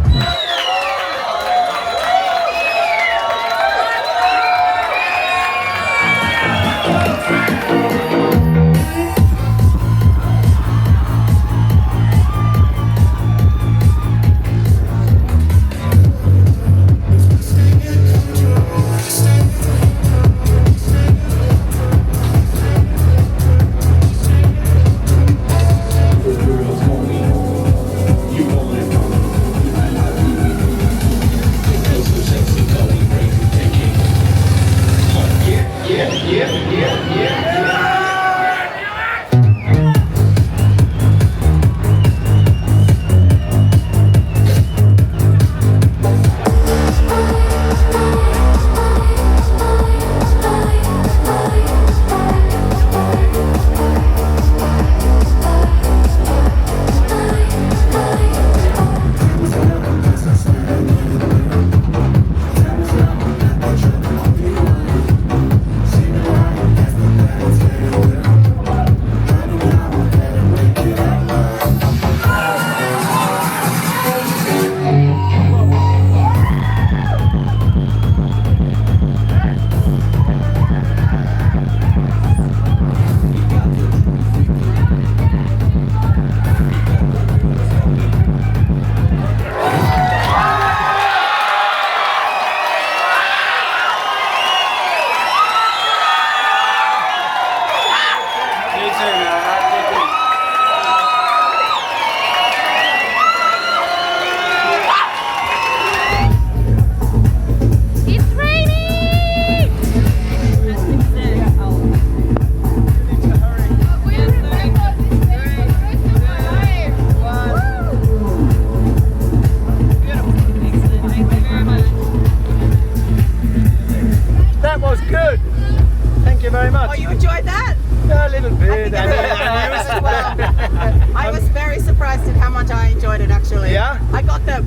I was very surprised at how much I enjoyed it actually. Yeah? I got the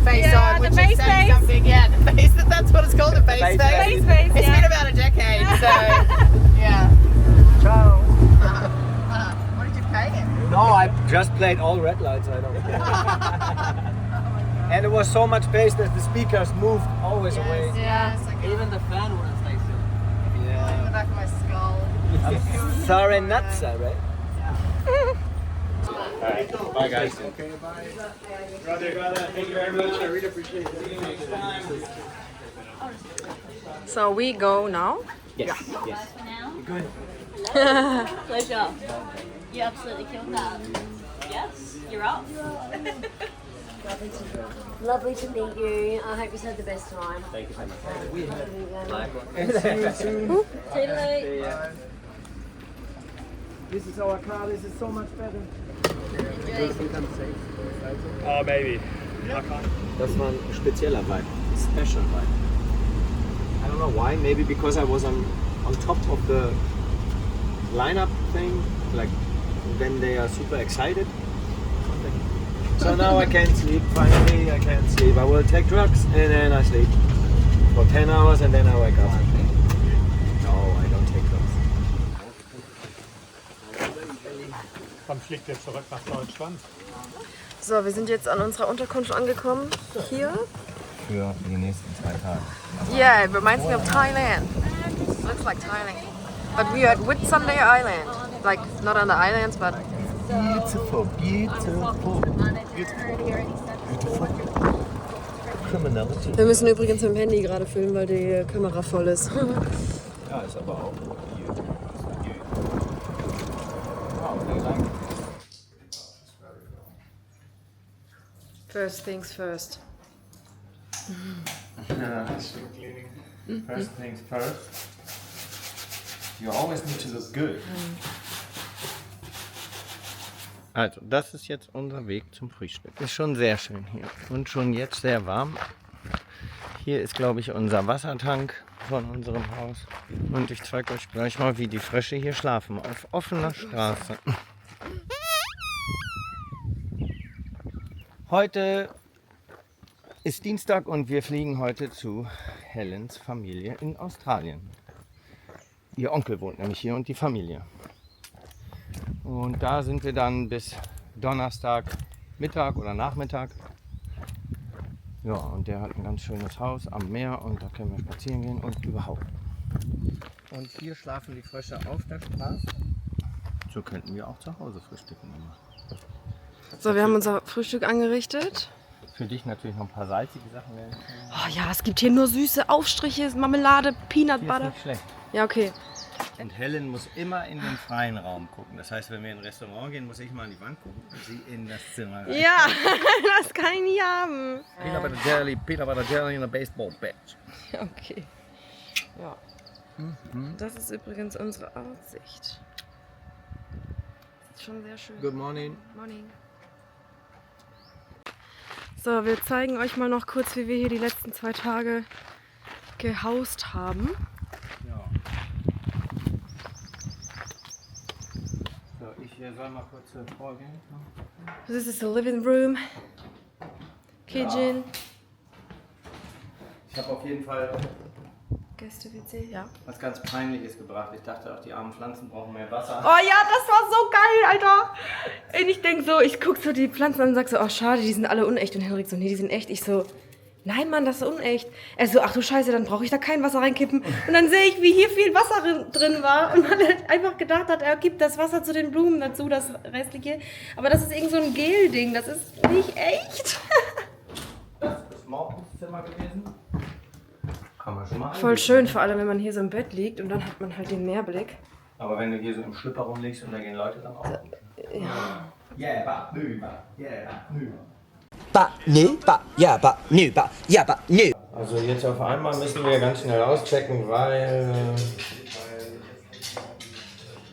face on, which is saying something. Yeah, the face, that's what it's called, the face face. It's been about a decade, so yeah. Ciao. What did you pay him? No, I just played all red lights, I don't. And it was so much bass that the speakers moved always away. Yes, Even the fan wouldn't stay still. Yeah. in the back of my skull. Sorry, nuts, right? Alright, bye guys. Okay, bye. Brother, thank you very much. I really appreciate it. So we go now? Yes. Yes. Good. Pleasure. You absolutely killed that. Yes, you're up. Lovely to meet you. I hope you had the best time. Thank you so much. See you soon. See you later. This is our car, this is so much better. Maybe. Das war ein spezieller Vibe, special Vibe. I don't know why, maybe because I was on top of the lineup thing, like when they are super excited. So now I can't sleep, finally I can't sleep. I will take drugs and then I sleep for 10 hours and then I wake up. No, I don't take drugs. Wann fliegt ihr zurück nach Deutschland? So, wir sind jetzt an unserer Unterkunft angekommen. Hier. Für die nächsten 2 Tage. Yeah, it reminds me of Thailand. Looks like Thailand. But we are at Whitsunday Island. Like, not on the islands, but... Beautiful, beautiful, beautiful. Criminality. Wir müssen übrigens mit dem Handy gerade filmen, weil die Kamera voll ist. Ja, ist aber auch hier. Wow, vielen Dank. First things first. Cleaning. First things first. You always need to look good. Also, das ist jetzt unser Weg zum Frühstück. Ist schon sehr schön hier und schon jetzt sehr warm. Hier ist, glaube ich, unser Wassertank von unserem Haus. Und ich zeige euch gleich mal, wie die Frösche hier schlafen, auf offener Straße. Heute ist Dienstag und wir fliegen heute zu Helens Familie in Australien. Ihr Onkel wohnt nämlich hier und die Familie. Und da sind wir dann bis Donnerstag Mittag oder Nachmittag. Ja, und der hat ein ganz schönes Haus am Meer und da können wir spazieren gehen und überhaupt. Und hier schlafen die Frösche auf der Straße. So könnten wir auch zu Hause frühstücken immer. So, wir haben unser Frühstück angerichtet. Für dich natürlich noch ein paar salzige Sachen. Oh ja, es gibt hier nur süße Aufstriche, Marmelade, Peanut Butter. Ist nicht schlecht. Ja, okay. Und Helen muss immer in den freien Raum gucken. Das heißt, wenn wir in ein Restaurant gehen, muss ich mal an die Wand gucken und sie in das Zimmer rein. Ja, das kann ich nie haben. Peanut Butter Jelly in a baseball bat. Okay. Ja. Das ist übrigens unsere Aussicht. Das ist schon sehr schön. Good morning. Morning. So, wir zeigen euch mal noch kurz, wie wir hier die letzten 2 Tage gehaust haben. Ja. So, ich soll mal kurz vorgehen. This is the living room. Kitchen. Ja. Ich habe auf jeden Fall Gäste-WC, ja. was ganz Peinliches gebracht. Ich dachte auch, die armen Pflanzen brauchen mehr Wasser. Oh ja, das war so geil, Alter. Und ich denk so, ich guck so die Pflanzen an und sag so, oh schade, die sind alle unecht. Und Henrik so, nee, die sind echt. Ich so, nein Mann, das ist unecht. Er so, ach du Scheiße, dann brauche ich da kein Wasser reinkippen. Und dann sehe ich, wie hier viel Wasser drin war. Und man halt einfach gedacht hat, er gibt das Wasser zu den Blumen dazu, das restliche. Aber das ist irgend so ein Gel-Ding, das ist nicht echt. Das ist das Morgenszimmer gewesen. Kann man schon mal Voll schön, vor allem wenn man hier so im Bett liegt und dann hat man halt den Meerblick. Aber wenn du hier so im Schlüpper rumliegst und da gehen Leute dann auch. Ja. Yeah, ba, nü, ba, yeah, nü. Ba, nü, ba, ja, ba, nü, ba, ja, ba, nü. Also jetzt auf einmal müssen wir ganz schnell auschecken, weil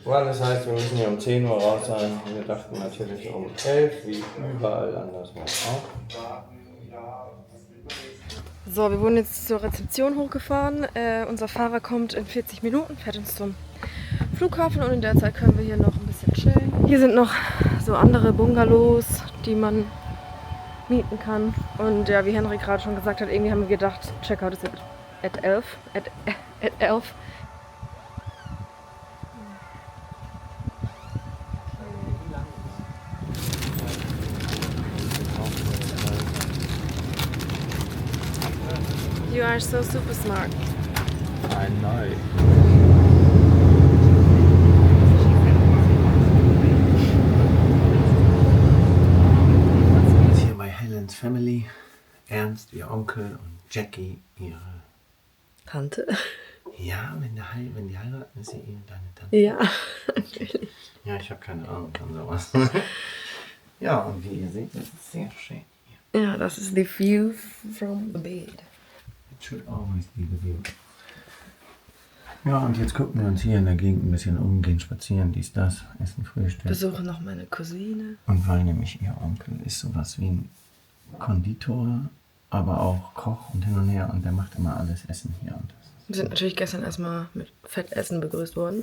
das heißt, wir müssen hier um 10 Uhr raus sein. Wir dachten natürlich um 11, wie überall anderswo auch. So, wir wurden jetzt zur Rezeption hochgefahren. Unser Fahrer kommt in 40 Minuten, fährt uns zum Flughafen und in der Zeit können wir hier noch ein bisschen chillen. Hier sind noch so andere Bungalows, die man mieten kann. Und ja, wie Henrik gerade schon gesagt hat, irgendwie haben wir gedacht, Checkout ist at 11. You are so super smart. I know. Jetzt hier bei Helens Family. Ernst, ihr Onkel und Jackie, ihre Tante. Ja, wenn die heiraten, ist sie deine Tante. Ja, natürlich. Ja, ich habe keine Ahnung von sowas. Ja, und wie ihr seht, das ist sehr schön. Ja, das ist the view from the bed. It should always be the view. Ja, und jetzt gucken wir uns hier in der Gegend ein bisschen um, gehen spazieren, dies, das, essen Frühstück. Besuchen noch meine Cousine. Und weil nämlich ihr Onkel ist sowas wie ein Konditor, aber auch Koch und hin und her und der macht immer alles Essen hier. Und das Wir sind natürlich gestern erstmal mit Fettessen begrüßt worden.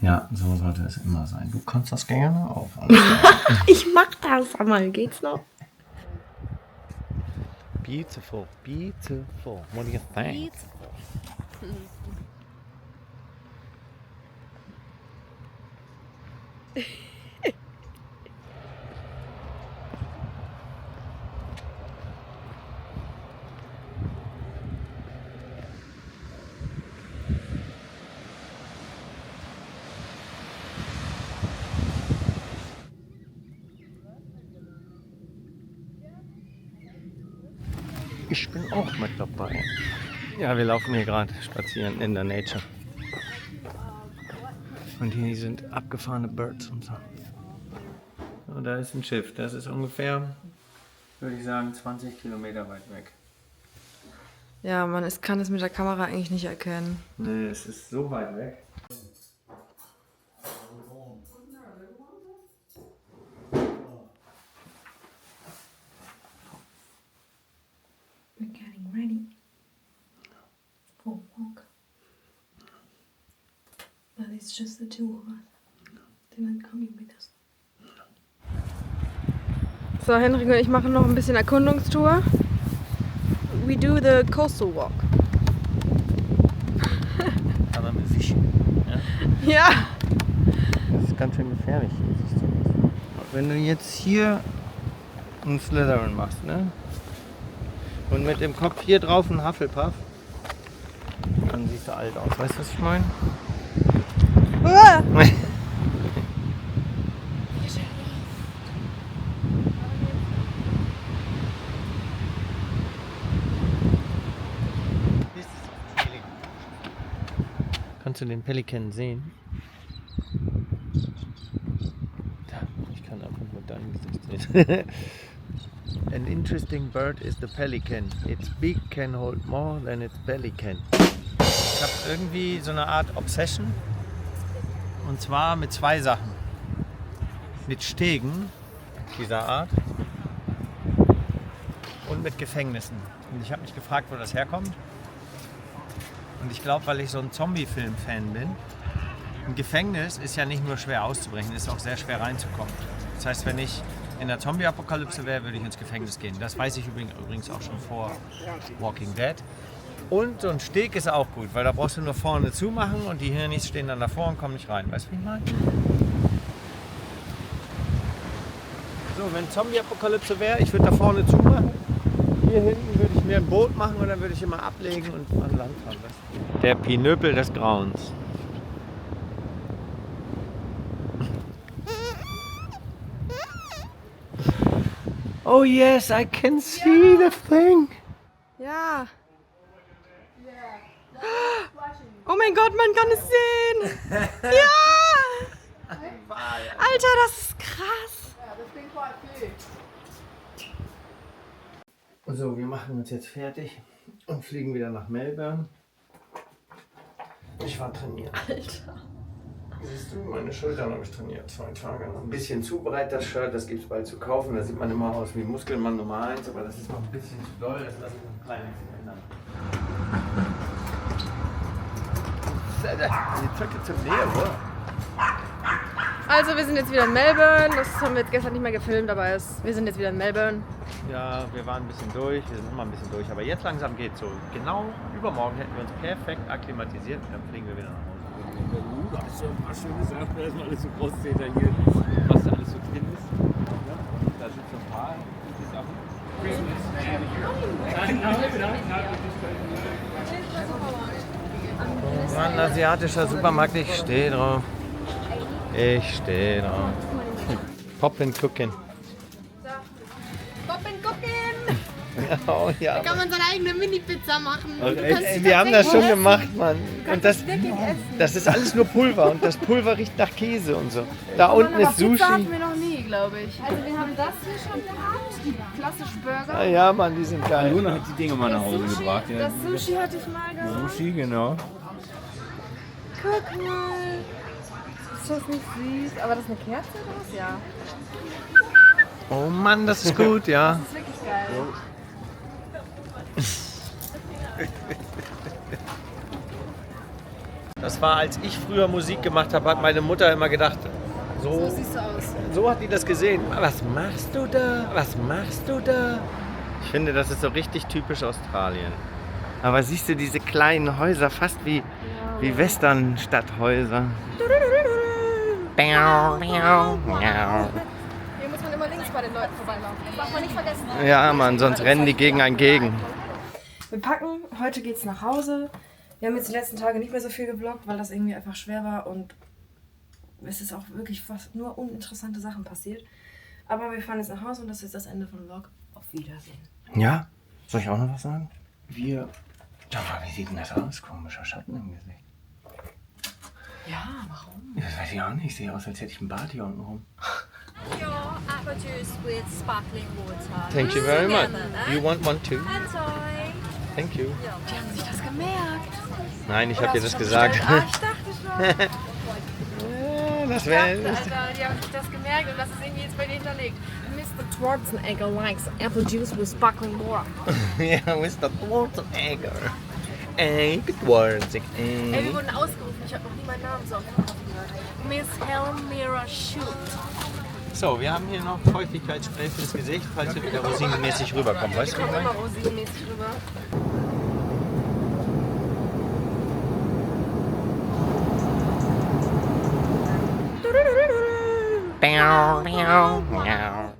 Ja, so sollte es immer sein. Du kannst das gerne auch. Ich mach das einmal, geht's noch? Beautiful, beautiful. What do you think? Ich bin auch mit dabei. Ja, wir laufen hier gerade spazieren in der Nature. Und hier sind abgefahrene Birds und so. So, da ist ein Schiff. Das ist ungefähr, würde ich sagen, 20 Kilometer weit weg. Ja, kann es mit der Kamera eigentlich nicht erkennen. Nee, es ist so weit weg. it's just the two of us. They're not coming with us. So, Henrik und ich machen noch ein bisschen Erkundungstour. We do the coastal walk. Aber mit Fischen. Ja? Ja. Das ist ganz schön gefährlich hier, siehst du. Wenn du jetzt hier einen Slytherin machst, ne? Und mit dem Kopf hier drauf einen Hufflepuff, dann siehst du alt aus. Weißt du, was ich meine? Kannst du den Pelikan sehen? Da, ich kann einfach nur dein Gesicht sehen. An interesting bird is the pelican. Its beak can hold more than its belly can. Ich habe irgendwie so eine Art Obsession. Und zwar mit zwei Sachen. Mit Stegen dieser Art und mit Gefängnissen. Und ich habe mich gefragt, wo das herkommt. Und ich glaube, weil ich so ein Zombie-Film-Fan bin, ein Gefängnis ist ja nicht nur schwer auszubrechen, ist auch sehr schwer reinzukommen. Das heißt, wenn ich in der Zombie-Apokalypse wäre, würde ich ins Gefängnis gehen. Das weiß ich übrigens auch schon vor Walking Dead. Und so ein Steg ist auch gut, weil da brauchst du nur vorne zumachen und die Hirnis stehen dann davor und kommen nicht rein. Weißt du, wie ich meine? So, wenn Zombie-Apokalypse wäre, ich würde da vorne zumachen. Hier hinten würde ich mir ein Boot machen und dann würde ich immer ablegen und an Land fahren. Der Pinöpel des Grauens. Oh yes, I can see the thing. Ja. Oh mein Gott, man kann es sehen. Ja. Alter, das ist krass. So, wir machen uns jetzt fertig und fliegen wieder nach Melbourne. Ich war trainiert. Alter. Siehst du, meine Schultern habe ich trainiert, 2 Tage. Ein bisschen zu breit das Shirt, das gibt es bald zu kaufen. Da sieht man immer aus wie Muskelmann Nummer 1, aber das ist noch ein bisschen zu doll, das lasse ich noch ein kleines ändern. Die Zöcke zum Nähe, oder? Also wir sind jetzt wieder in Melbourne, das haben wir jetzt gestern nicht mehr gefilmt, aber wir sind jetzt wieder in Melbourne. Ja, wir waren ein bisschen durch, wir sind immer ein bisschen durch, aber jetzt langsam geht's so. Genau übermorgen hätten wir uns perfekt akklimatisiert und dann fliegen wir wieder nach Hause. Da hast du ein paar schöne Sachen, da ist mal alles so groß detailliert, was da alles so drin ist. Ja, da sind so ein paar Sachen. Mann, asiatischer Supermarkt, ich stehe drauf. Ich stehe drauf. Poppin' Cookin'. Poppin' Cookin'! Oh, ja. Da kann man seine eigene Mini-Pizza machen. Wir haben das schon gemacht, Mann. Und das ist alles nur Pulver und das Pulver riecht nach Käse und so. Da unten ist Sushi. Pizza hatten wir noch nie, glaube ich. Also wir haben das hier schon gehabt, die klassische Burger. Ja, Mann, die sind geil. Luna hat die Dinge mal nach Hause gebracht. Ja. Das Sushi hatte ich mal gehabt. Sushi, genau. Guck mal. Ist das nicht süß? Aber das ist eine Kerze oder was? Ja. Oh Mann, das ist gut, ja. Das ist wirklich geil. Das war, als ich früher Musik gemacht habe, hat meine Mutter immer gedacht, So siehst du aus. So hat die das gesehen. Was machst du da? Was machst du da? Ich finde, das ist so richtig typisch Australien. Aber siehst du diese kleinen Häuser, fast wie Western-Stadthäuser. Hier muss man immer links bei den Leuten vorbeilaufen. Das darf man nicht vergessen. Ja, Mann, sonst rennen die gegen einen gegen. Wir packen, heute geht's nach Hause. Wir haben jetzt die letzten Tage nicht mehr so viel gevloggt, weil das irgendwie einfach schwer war und es ist auch wirklich fast nur uninteressante Sachen passiert. Aber wir fahren jetzt nach Hause und das ist jetzt das Ende vom Vlog. Auf Wiedersehen. Ja? Soll ich auch noch was sagen? Schau mal, wie sieht denn das aus? Komischer Schatten im Gesicht. Ja, warum? Das weiß ich auch nicht. Ich sehe aus, als hätte ich einen Bart hier unten rum. Your apple juice with sparkling water. Thank you very much. You want one too? Enjoy. Thank you. Die haben sich das gemerkt. Nein, ich habe dir das gesagt. Ah, ich dachte schon. Das wäre. Alter, die haben sich das gemerkt und das ist irgendwie jetzt bei dir hinterlegt. Mr. Schwarzenegger likes apple juice with sparkling water. Ja, Mr. Schwarzenegger. Ey, Schwarzenegger. Ey, wir wurden ausgerufen. Ich habe noch nie meinen Namen so oft gehört. Miss Helmira Shoot. So, wir haben hier noch Feuchtigkeitsspray fürs Gesicht, falls wir wieder rosinenmäßig rüberkommen. Weißt du, Ich komme immer rosinenmäßig rüber. Meow, meow, meow.